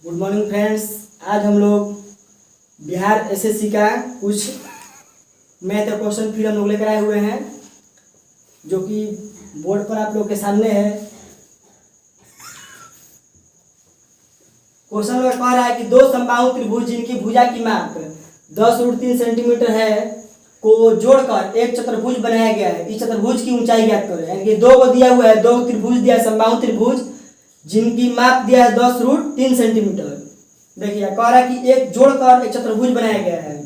Good morning friends. आज हम लोग बिहार एसएससी का कुछ मैथ क्वेश्चन फिर हम लोग लेकर आए हुए हैं, जो कि बोर्ड पर आप लोग के सामने है। क्वेश्चन में कह रहा है कि दो समबाहु त्रिभुज जिनकी भुजा की माप 10√3 सेंटीमीटर है को जोड़कर एक चतुर्भुज बनाया गया है। इस चतुर्भुज की ऊंचाई ज्ञात करें। यानी कि दो को दिया हुआ है, दो त्रिभुज दिया है, समबाहु त्रिभुज जिनकी माप दिया है 10√3 सेंटीमीटर। देखिए कह रहा है कि एक जोड़कर एक चतुर्भुज बनाया गया है।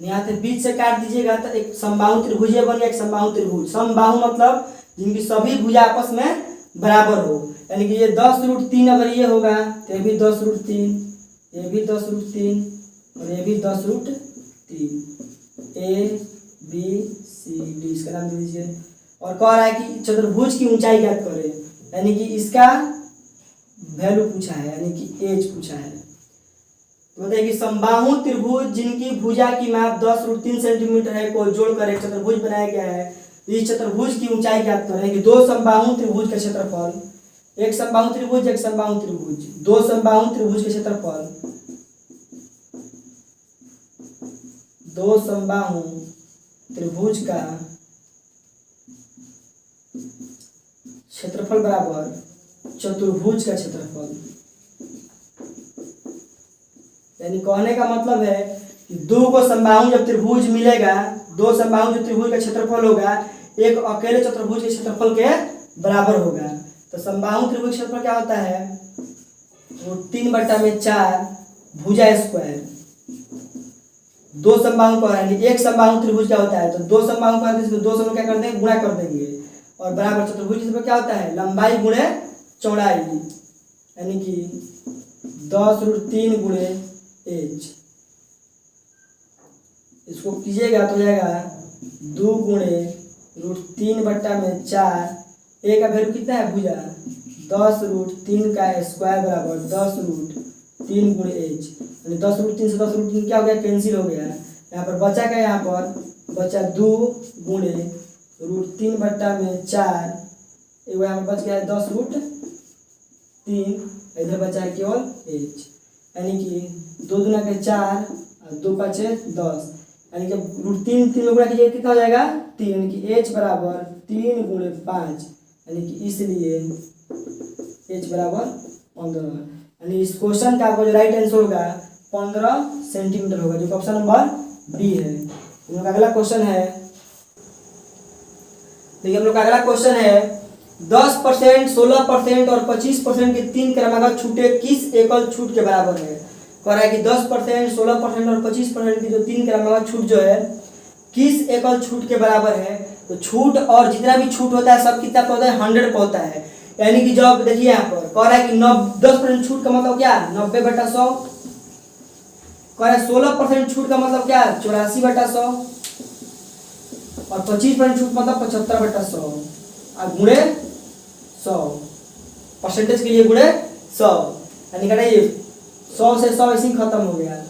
यहाँ से बीच से काट दीजिएगा तो एक समबाहु त्रिभुज बन गया। एक समबाहु त्रिभुज, समबाहु मतलब जिनकी सभी भुजा आपस में बराबर हो। यानी कि ये 10√3 अगर ये होगा तो ये भी 10√3, ये भी 10√3 और ये भी 10√3। ए बी सी डी इसका नाम दे दीजिए। और कह रहा है कि चतुर्भुज की ऊंचाई ज्ञात करें, यानी कि इसका वैल्यू पूछा है, यानी कि एज पूछा है। तो बताइए कि समबाहु त्रिभुज जिनकी भुजा की माप 10√3 सेंटीमीटर है को जोड़कर एक चतुर्भुज बनाया गया है। इस चतुर्भुज की ऊंचाई ज्ञात करें कि दो समबाहु त्रिभुज का क्षेत्रफल, एक समबाहु त्रिभुज एक समबाहु त्रिभुज, दो समबाहु त्रिभुज के क्षेत्रफल, दो समबाहु त्रिभुज का क्षेत्रफल बराबर चतुर्भुज का क्षेत्रफल। यानी कहने का मतलब है कि दो को समबाहु जब त्रिभुज मिलेगा, दो समबाहु जो त्रिभुज का क्षेत्रफल होगा एक अकेले चतुर्भुज के क्षेत्रफल के बराबर होगा। तो समबाहु त्रिभुज क्षेत्रफल क्या होता है? वो 3/4 भुजा स्क्वायर। दो समबाहु का है, एक समबाहु त्रिभुज क्या होता है? तो दो समबाहु का इसमें दो समूह क्या कर देंगे, गुणा कर देंगे। और बराबर चतुर्भुज क्षेत्रफल क्या होता है? लंबाई गुणे चौड़ाई, यानी कि 10√3 गुणे एच। इसको कीजिएगा तो हो जाएगा 2 गुणे √3/4। ए का वैल्यू कितना है भुजा? 10√3 का स्क्वायर बराबर 10√3 गुणे एच। यानी 10√3 से 10√3 क्या हो गया? कैंसिल हो गया। यहाँ पर बचा क्या? यहाँ पर बचा 2 गुणे √3/4। एक यहाँ पर बच गया 10√3, इधर बचा है केवल एच। यानी कि 2 दूना के 4 और 2 5 10। यानी कि √3 3 गुणा कीजिए कितना हो जाएगा? 3। यानी कि एच बराबर 3 गुणे 5, यानी कि इसलिए एच बराबर 15। यानी इस क्वेश्चन का आपको जो राइट आंसर होगा 15 सेंटीमीटर होगा, जो ऑप्शन नंबर बी है। हम लोग अगला क्वेश्चन है, देखिए हम लोग का अगला क्वेश्चन है 10%, 16% और 25% के तीन क्रमागत छूटें किस एकल छूट के बराबर है? कह रहा है कि 10%, 16% और 25% की जो तीन क्रमागत छूट जो है किस एकल छूट के बराबर है? तो छूट और जितना भी छूट होता है सब कितना होता है? 100 पे होता है। यानी कि जब देखिए यहाँ पर कह रहा है कि 10% छूट का मतलब क्या? 90/100। कह रहा है 16% छूट का मतलब क्या? 84/100। और 25% छूट मतलब 75/100 और गुणे 100, परसेंटेज के लिए गुणे 100। यानी कहना ये 100 से 100 इसी खत्म हो गया।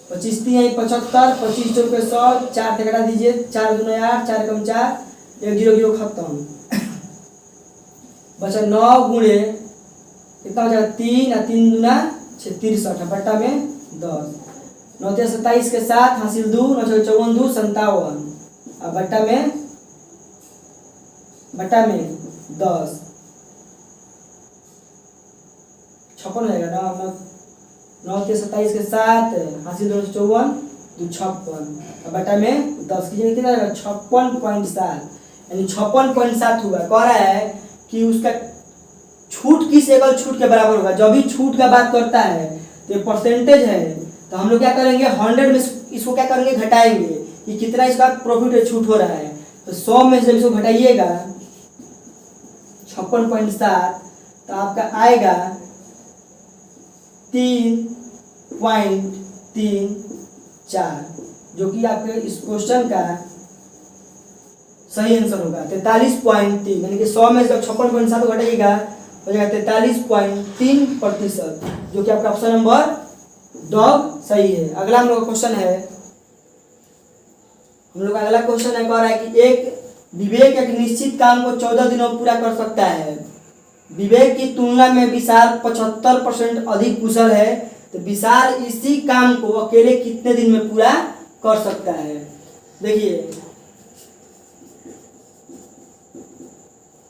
25 3 75, 25 चौके 100, 4 से घटा दीजिए, 4 दूना 8, 4 कम 4, 1 0 0 खत्म। बचा 9 गुणे कितना हो जाएगा? 3 और 3 दूना 63 बट्टा में 10। 9 3 27 के साथ हासिल 2, 9 4 54 2 57 और बट्टा में 10 56 हो जाएगा ना। 9 के 27 के साथ हासिल 2 54 2 56 बटा में 10 कीजिए कितना आएगा? 56.7। यानी 56.7 हुआ। कह रहा है कि उसका छूट किस एकल छूट के बराबर होगा? जब भी छूट का बात करता है तो ये परसेंटेज है, तो हम लोग क्या करेंगे? 100 में इसको क्या करेंगे? घटाएंगे कि कितना इसका प्रॉफिट छूट हो रहा है। तो 100 में से इसको घटाइएगा 56.7 तो आपका आएगा 3.34, जो कि आपके इस क्वेश्चन का सही आंसर होगा 43.3। यानी कि 100 में से 56.7 घटाइएगा हो जाएगा 43.3%, जो कि आपका ऑप्शन नंबर डॉग सही है। अगला हम लोग का क्वेश्चन है, हम लोग का अगला क्वेश्चन है, कह रहा है कि विवेक एक निश्चित काम को 14 दिनों में पूरा कर सकता है। विवेक की तुलना में विशाल 75% अधिक कुशल है, तो विशाल इसी काम को अकेले कितने दिन में पूरा कर सकता है। देखिए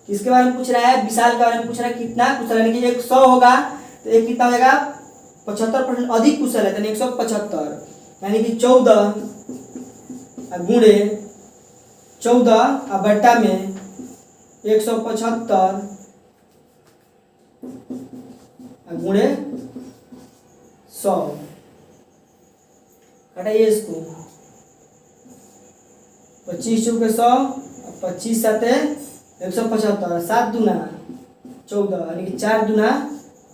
किसके बारे में पूछ रहा है, विशाल के बारे में पूछ रहा है, कितना कुशल, यानी कि 100 होगा तो एक कितना हो जाएगा 75% अधिक कुशल है, यानी 175, यानी कि 14 गुणे 14 बट्टा में 175 गुणे 100, हटाइए इसको, 25 चौके 100, 25 साते 175, 7 दूना 14, यानी कि 4 दूना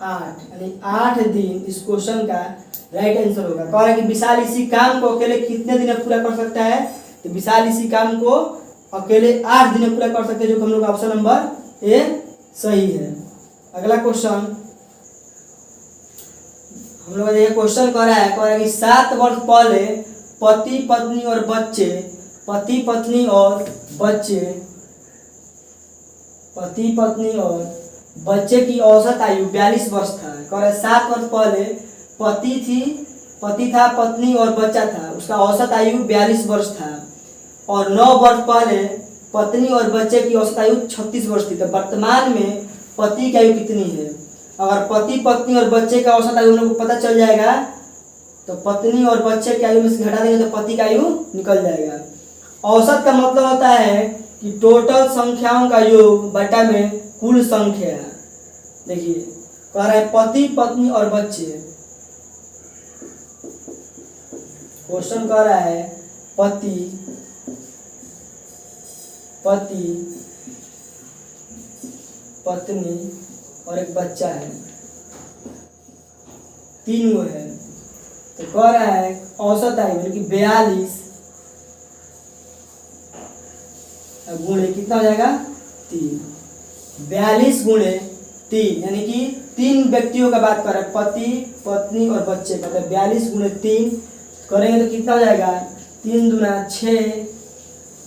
8, यानी 8 दिन इस क्वेश्चन का राइट आंसर होगा। कह रहा है कि विशाल इसी काम को अकेले कितने दिन में पूरा कर सकता है, तो विशाल इसी काम को अकेले 8 दिन में पूरा कर सकते हैं, जो हम लोग ऑप्शन नंबर ए सही है। अगला क्वेश्चन हम लोग ये क्वेश्चन कह रहा है कि 7 वर्ष पहले पति पत्नी और बच्चे की औसत आयु 42 वर्ष था। कह रहा है 7 वर्ष पहले पति था, पत्नी और बच्चा था, उसका औसत आयु 42 वर्ष था, और 9 वर्ष पहले पत्नी और बच्चे की औसत आयु 36 वर्ष थी। तो वर्तमान में पति की आयु कितनी है? अगर पति पत्नी और बच्चे का औसत आयु हम लोग को पता चल जाएगा, तो पत्नी और बच्चे की आयु में से घटा देंगे तो पति का आयु निकल जाएगा। औसत का मतलब होता है कि टोटल संख्याओं का योग बटा में कुल संख्या। देखिए कह रहा है पति पत्नी और बच्चे, क्वेश्चन कह रहा है पति पत्नी और एक बच्चा है, 3 है। तो कह रहा है औसत आयु यानी कि 42 गुणे कितना हो जाएगा 3, 42 गुणे 3, यानी कि 3 व्यक्तियों का बात कर रहा है, पति पत्नी और बच्चे का। तो 42 गुणे 3 करेंगे तो कितना हो जाएगा 3 दूना 6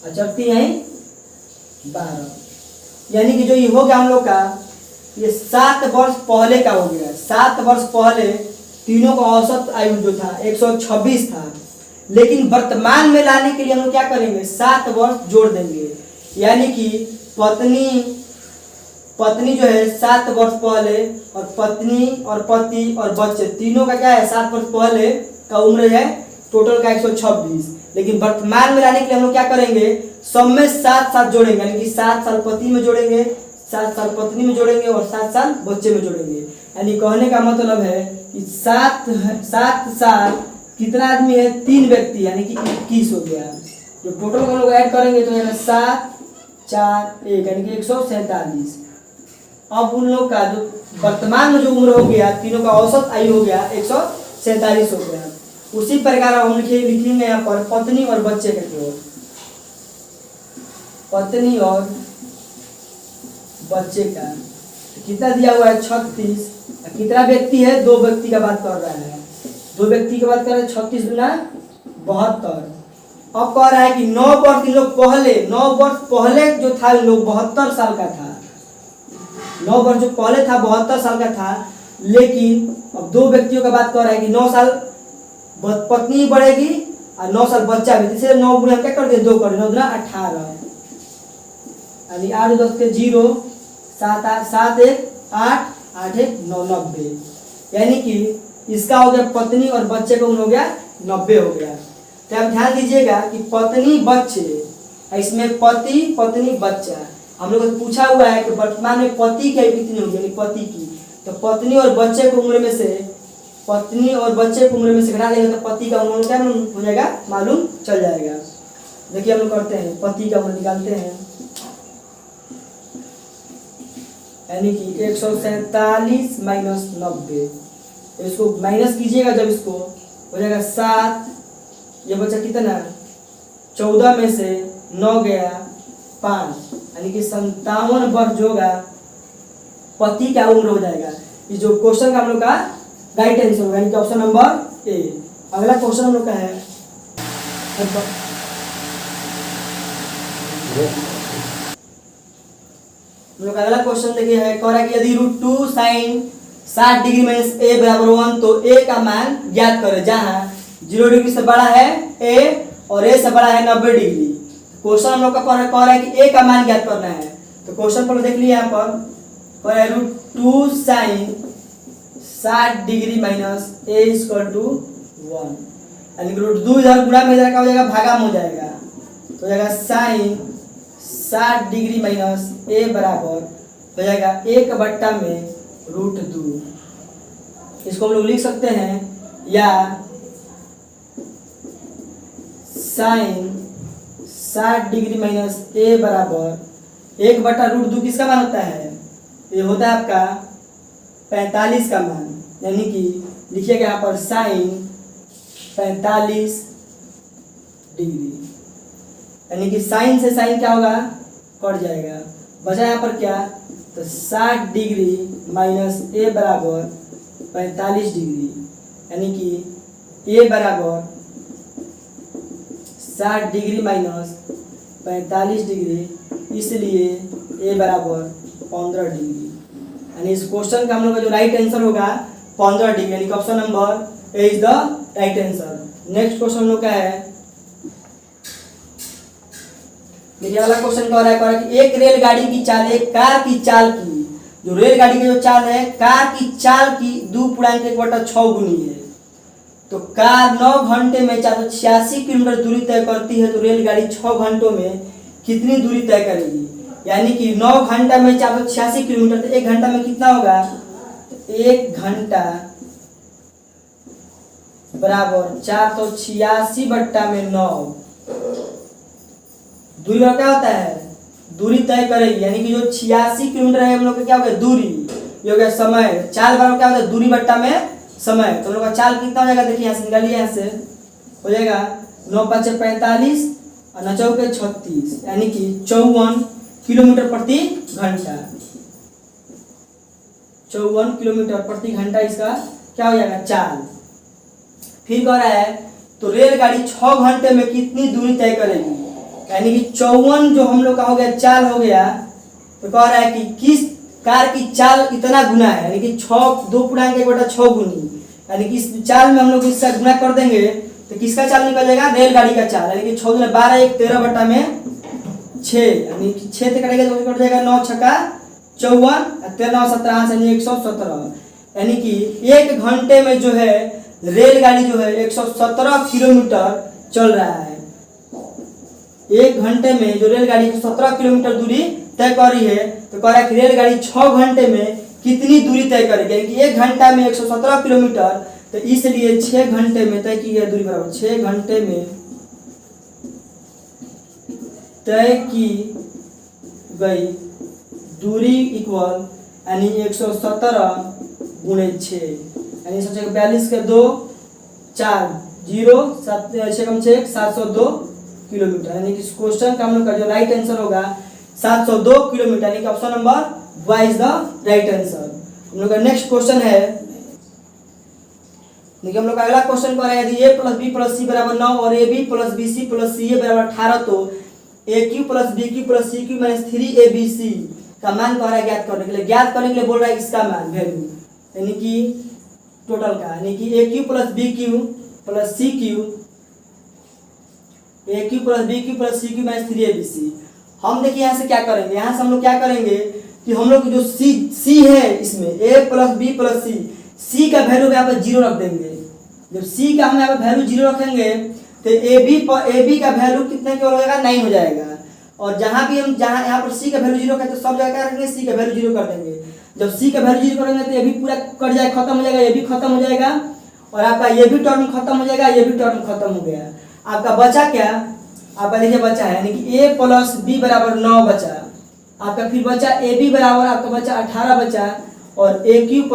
और 4 है 12, यानी कि जो ये हो गया हम लोग का, ये 7 वर्ष पहले का हो गया। 7 वर्ष पहले तीनों का औसत आयु जो था 126 था, लेकिन वर्तमान में लाने के लिए हम लोग क्या करेंगे 7 वर्ष जोड़ देंगे, यानी कि पत्नी जो है 7 वर्ष पहले, और पत्नी और पति और बच्चे तीनों का क्या है 7 वर्ष पहले का उम्र है टोटल का 126, लेकिन वर्तमान में लाने के लिए हम लोग क्या करेंगे सब में 7 साथ जोड़ेंगे, यानी कि 7 साल पति में जोड़ेंगे, 7 साल पत्नी में जोड़ेंगे और 7 साल बच्चे में जोड़ेंगे। यानी कहने का मतलब है कि 7 साल कितना आदमी है 3 व्यक्ति, यानी कि 21 हो गया। जो टोटल हम लोग ऐड करेंगे तो 7 4 1 यानी कि 147। अब उन लोग का जो वर्तमान में जो उम्र हो गया, तीनों का औसत आयु हो गया 147 हो गया। उसी प्रकार हम लिखेंगे यहाँ पर पत्नी और बच्चे का केवल, पत्नी और बच्चे का कितना दिया हुआ है 36। कितना व्यक्ति है 2 व्यक्ति का बात कर रहा है, 2 व्यक्ति की बात कर रहे हैं, 36 गुना 72। अब कह रहा है कि 9 वर्ष इन लोग पहले, 9 वर्ष पहले जो था इन लोग 72 साल का था, 9 वर्ष जो पहले था 72 साल का था, लेकिन अब 2 व्यक्तियों का बात कर रहा है कि 9 साल पत्नी बढ़ेगी और 9 साल बच्चा भी, इसलिए 9 गुना क्या कर दिए 2 कर दिए, 9 गुना 18, यानी 8 10 के 0 7 8 7 1 8 8 1 9 90, यानी कि इसका हो गया पत्नी और बच्चे का उम्र हो गया 90 हो गया। तो आप ध्यान दीजिएगा कि पत्नी बच्चे, इसमें पति पत्नी बच्चा, हम लोग को पूछा हुआ है कि वर्तमान में पति की आयु कितनी होगी, यानी पति की, तो पत्नी और बच्चे की उम्र में से, पत्नी और बच्चे की उम्र में से घटा देंगे तो पति का उम्र क्या हो जाएगा मालूम चल जाएगा। देखिए हम लोग करते हैं, पति का उम्र निकालते हैं, यानी कि 147 माइनस 90, इसको माइनस कीजिएगा जब इसको हो जाएगा 7, ये बचा कितना 14 में से 9 गया 5, यानी कि 57 वर्ष जो होगा पति क्या उम्र हो जाएगा। ये जो क्वेश्चन का हम लोग का राइट आंसर होगा, यानी कि ऑप्शन नंबर ए। अगला क्वेश्चन हम लोग का है हम लोग का अगला क्वेश्चन देखिए है, कह रहा है कि यदि √2 sin 60 डिग्री माइनस ए बराबर 1 तो ए का मान ज्ञात करें, जहां 0 डिग्री से बड़ा है ए और ए से बड़ा है 90 डिग्री। क्वेश्चन हम लोग का कह रहा है कि ए का मान ज्ञात करना है। तो क्वेश्चन पर देख लिए यहाँ पर कह रहा है √2 sin 60 degree minus a equal to 1, यानी कि √2 इधर गुणा में इधर क्या हो जाएगा, भागा में हो जाएगा, तो हो जाएगा sin 60 डिग्री माइनस ए बराबर हो जाएगा 1 में √2। इसको हम लोग लिख सकते हैं, या sin 60 डिग्री माइनस ए बराबर 1/√2 किसका मान होता है, ये होता है आपका 45 का मान, यानी कि लिखिएगा यहाँ पर sin 45 डिग्री, यानी कि साइन से साइन क्या होगा, कट जाएगा, बचा यहाँ पर क्या, तो 60 डिग्री माइनस ए बराबर 45 डिग्री, यानी कि ए बराबर 60 डिग्री माइनस 45 डिग्री, इसलिए ए बराबर 15 डिग्री, यानी इस क्वेश्चन का हम लोग का जो राइट आंसर होगा 15 डिग्री, यानी कि option number A is the right answer. Next question हम लोग का है, देखिए वाला क्वेश्चन कह रहा है कि एक रेलगाड़ी की चाल एक कार की चाल की, जो रेलगाड़ी की जो चाल है कार की चाल की 2.1/6 गुनी है। तो कार 9 घंटे में 486 किलोमीटर दूरी तय करती है, तो रेलगाड़ी 6 घंटों में कितनी दूरी तय करेगी, यानी कि 9 घंटा में 486 किलोमीटर, तो 1 घंटा में कितना होगा, तो 1 घंटा बराबर 486/9 दूरी का क्या होता है, दूरी तय करेगी, यानी कि जो 86 किलोमीटर है हम लोग का क्या हो गया, दूरी, ये हो गया समय, चाल बराबर क्या होता है, दूरी बट्टा में समय। तो हम लोग का चाल कितना हो जाएगा, देखिए यहाँ से निकालिए, यहाँ से हो जाएगा 9×5 = 45 और 9×4 = 36, यानी कि 54 किलोमीटर प्रति घंटा, 54 किलोमीटर प्रति घंटा इसका क्या हो जाएगा, चाल। फिर कह रहा है तो रेलगाड़ी 6 घंटे में कितनी दूरी तय करेगी, यानी कि 54 जो हम लोग का हो गया चाल हो गया, तो कह रहा है कि किस कार की चाल इतना गुना है, यानी कि 2.1/6 गुनी, यानी कि इस चाल में हम लोग इसका गुना कर देंगे तो किसका चाल निकल जाएगा, रेलगाड़ी का चाल, यानी कि 6 × 12 = 13/6, यानी कि 6 से कटेगा तो कट जाएगा 9×6 = 54, 13 × 17 यानी 117, यानी कि 1 घंटे में जो है रेलगाड़ी जो है 117 किलोमीटर चल रहा है। 1 घंटे में जो रेलगाड़ी 117 किलोमीटर दूरी तय कर रही है, तो कह रहा है कि रेलगाड़ी 6 घंटे में कितनी दूरी तय करेगी, यानी कि 1 घंटा में 117 किलोमीटर, तो इसलिए 6 घंटे में तय की गई दूरी बराबर 6 घंटे में तय की गई दूरी इक्वल, यानी 117 × 6, यानी 42 के 2 4 0 7 6 6 702 किलोमीटर, यानी कि इस क्वेश्चन का हम लोग का जो राइट आंसर होगा 702 किलोमीटर, यानी कि option number Y is the right answer. हम लोग का नेक्स्ट क्वेश्चन है, देखिए हम लोग का अगला क्वेश्चन कर रहे हैं, यदि a + b + c = 9 और ab + bc + ca = 18, तो aq + bq + cq - 3abc का मान कह रहा है ज्ञात करने के लिए, ज्ञात करने के लिए बोल रहा है इसका मान, वैल्यू, यानी कि टोटल का, यानी कि aq + bq + cq, aq + bq + cq - 3abc। हम देखिए यहाँ से क्या करेंगे, यहाँ से हम लोग क्या करेंगे कि हम लोग जो c है इसमें a + b + c का वैल्यू यहाँ पर 0 रख देंगे। जब c का हम यहाँ पर वैल्यू 0 रखेंगे तो ab का वैल्यू कितने के हो जाएगा, 9 हो जाएगा, और जहाँ भी हम यहाँ पर c का वैल्यू 0 रखें तो सब जगह क्या रखेंगे, c का वैल्यू 0 कर देंगे। जब c का वैल्यू 0 करेंगे तो ये भी पूरा कट जाएगा, खत्म हो जाएगा, ये भी खत्म हो जाएगा, और आपका ये भी टर्म खत्म हो जाएगा, ये भी टर्म खत्म हो गया। आपका बचा क्या, आपका देखिए बचा है, यानी कि a + b = 9 बचा, आपका फिर बचा ab बराबर आपका बचा 18 बचा, और aq +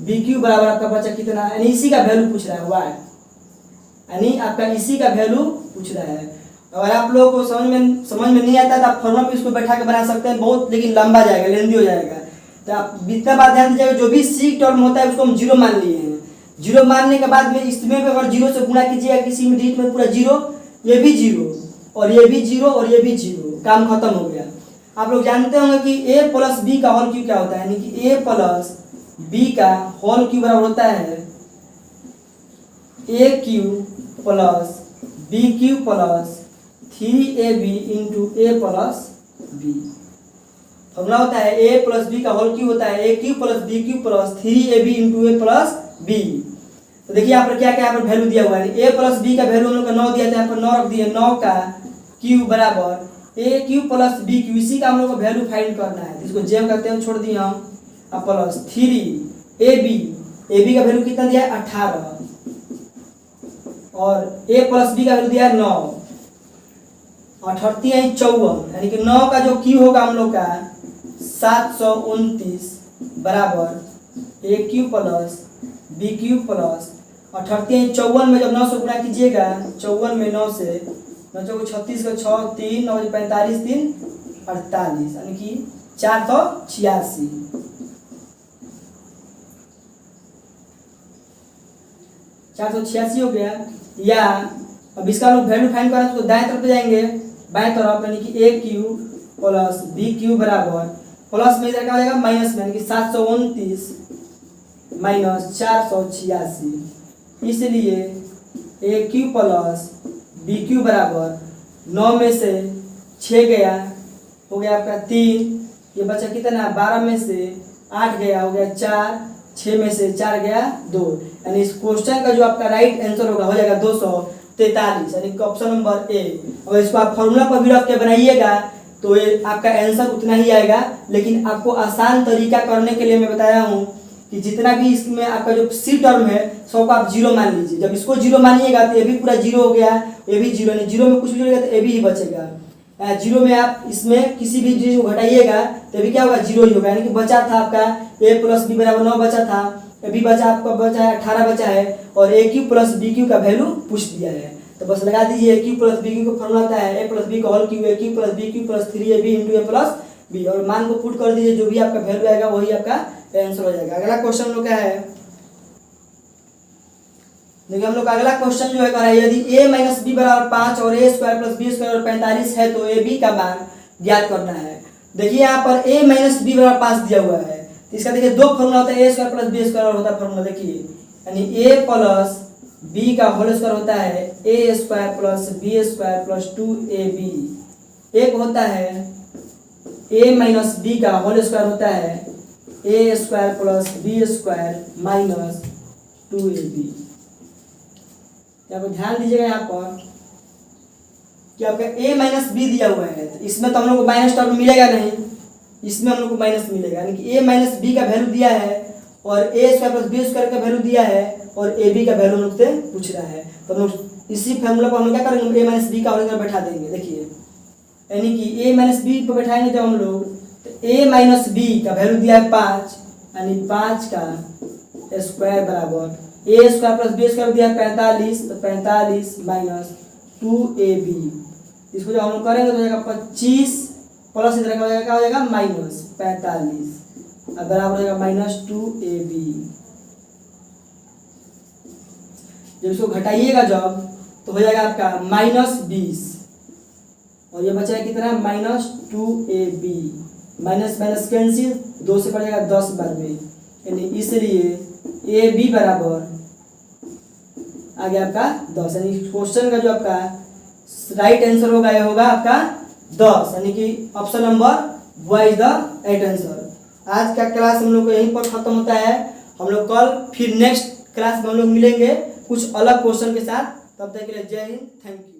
bq बराबर आपका बचा कितना, यानी इसी का वैल्यू पूछ रहा है वाई, यानी आपका इसी का वैल्यू पूछ रहा है। अगर आप लोगों को समझ में नहीं आता तो आप फॉर्मूला पे इसको बैठा के बना सकते हैं, बहुत लेकिन लंबा जाएगा, लेंदी हो जाएगा। तो आप इतना बात ध्यान दीजिएगा, जो भी सी टर्म होता है उसको हम जीरो मान लिए हैं। जीरो मानने के बाद में इसमें अगर जीरो से गुणा कीजिएगा किसी में डिजिट में पूरा जीरो, ये भी जीरो और ये भी जीरो और ये भी जीरो, काम खत्म हो गया। आप लोग जानते होंगे कि a प्लस बी का होल क्यूब क्या होता है, यानी कि a प्लस बी का होल क्यूब बराबर होता है a cube plus B cube plus 3ab into a plus B. Formula होता है a प्लस बी का होल क्यूब होता है a cube plus B cube plus 3ab into a plus B. तो देखिए यहाँ पर क्या क्या यहाँ पर वैल्यू दिया हुआ है, a प्लस बी का वैल्यू हम लोग का 9 दिया था, यहाँ पर 9 रख दिए, 9 का क्यूब बराबर a cube plus B cube, इसी का हम लोग को वैल्यू फाइंड करना है। इसको जेम करते हैं, छोड़ दिए हम, अब प्लस 3ab का वैल्यू कितना दिया है 18 और a प्लस बी का वैल्यू दिया है 9, 38 है 54, यानी कि 9 का जो क्यूब होगा हम लोग का 729 बराबर a cube plus B cube plus 38 है 54 में जब 9 से गुणा कीजिएगा, 54 में 9 से 9 चौको 36 का 6 3 9 45 3 48, यानी कि 486। हो गया। या अब इसका लोग वैल्यू फाइंड करें तो दाएं तरफ पे जाएंगे, बाएं तरफ, यानी कि a cube plus B cube बराबर प्लस में इधर क्या हो जाएगा माइनस में, यानी कि 729 माइनस 486, इसलिए a cube plus B cube बराबर 9 में से 6 गया, हो गया आपका 3, ये बचा कितना 12 में से 8 गया, हो गया 4, 6 में से 4 गया 2, यानी इस क्वेश्चन का जो आपका राइट आंसर होगा हो जाएगा 243, यानी कि ऑप्शन नंबर ए। अगर इसको आप फॉर्मूला पर भी रख के बनाइएगा तो ये आपका आंसर उतना ही आएगा, लेकिन आपको आसान तरीका करने के लिए मैं बताया हूँ कि जितना भी इसमें आपका जो सी टर्म है सबको आप जीरो मान लीजिए। जब इसको जीरो मानिएगा तो ये भी पूरा जीरो हो गया, ये भी जीरो, नहीं जीरो में कुछ भी जुड़ेगा तो ये भी ही बचेगा। जीरो में आप इसमें किसी भी चीज को घटाइएगा तो भी क्या होगा जीरो ही होगा, यानी कि बचा था आपका a प्लस बी बराबर 9 बचा था, ये भी बचा आपका बचा है 18 बचा है, और a cube plus B cube का वैल्यू पूछ दिया है। तो बस लगा दीजिए a cube plus B cube का फॉर्मूला होता है a प्लस बी का whole cube a cube plus B cube plus 3ab into a plus B, और मान को पुट कर दीजिए, जो भी आपका वैल्यू आएगा वही आपका आंसर हो जाएगा। अगला क्वेश्चन हम लोग क्या है, देखिए हम लोग का अगला क्वेश्चन जो है कर रहा है, यदि a माइनस बी बराबर 5 और a square plus B square बराबर 45 है तो a b का मान ज्ञात करना है। देखिए यहाँ पर a माइनस बी बराबर 5 दिया हुआ है, तो इसका देखिए दो फॉर्मूला होता है, a square plus B square होता है फॉर्मूला, देखिए यानी a प्लस बी का होल स्क्वायर होता है a square plus B square plus 2ab, एक होता है a माइनस बी का होल स्क्वायर होता है a square plus B square minus 2ab। यहाँ पर ध्यान दीजिएगा यहाँ पर कि आपका a माइनस बी दिया हुआ है, तो इसमें तो हम लोग को माइनस टर्म मिलेगा नहीं, इसमें हम लोग को माइनस मिलेगा, यानी कि a माइनस बी का वैल्यू दिया है और a square plus B square का वैल्यू दिया है और a b का वैल्यू हम लोग से पूछ रहा है। तो हम लोग इसी फॉर्मूला पर हम लोग क्या करेंगे, a माइनस बी का होल बैठा देंगे। देखिए यानी कि a माइनस बी पर बैठाएंगे जब हम लोग, तो a माइनस बी का वैल्यू दिया है 5, यानी 5 का स्क्वायर बराबर a square plus B square दिया है 45, तो 45 माइनस 2ab, इसको जब हम लोग करेंगे तो हो जाएगा 25 प्लस इधर का क्या हो जाएगा माइनस 45, अब बराबर हो जाएगा माइनस 2ab। जब इसको घटाइएगा जब तो हो जाएगा आपका माइनस 20, और ये बचा है कितना minus 2ab, minus minus cancel, 2 से पड़ेगा 10 बार में, यानी इसलिए ab बराबर आ गया आपका 10, यानी क्वेश्चन का जो आपका राइट आंसर होगा ये होगा आपका 10, यानी कि option number Y is the right answer. आज का क्लास हम लोग को यहीं पर खत्म होता है, हम लोग कल फिर नेक्स्ट क्लास में हम लोग मिलेंगे कुछ अलग क्वेश्चन के साथ। तब तक के लिए जय हिंद, थैंक यू।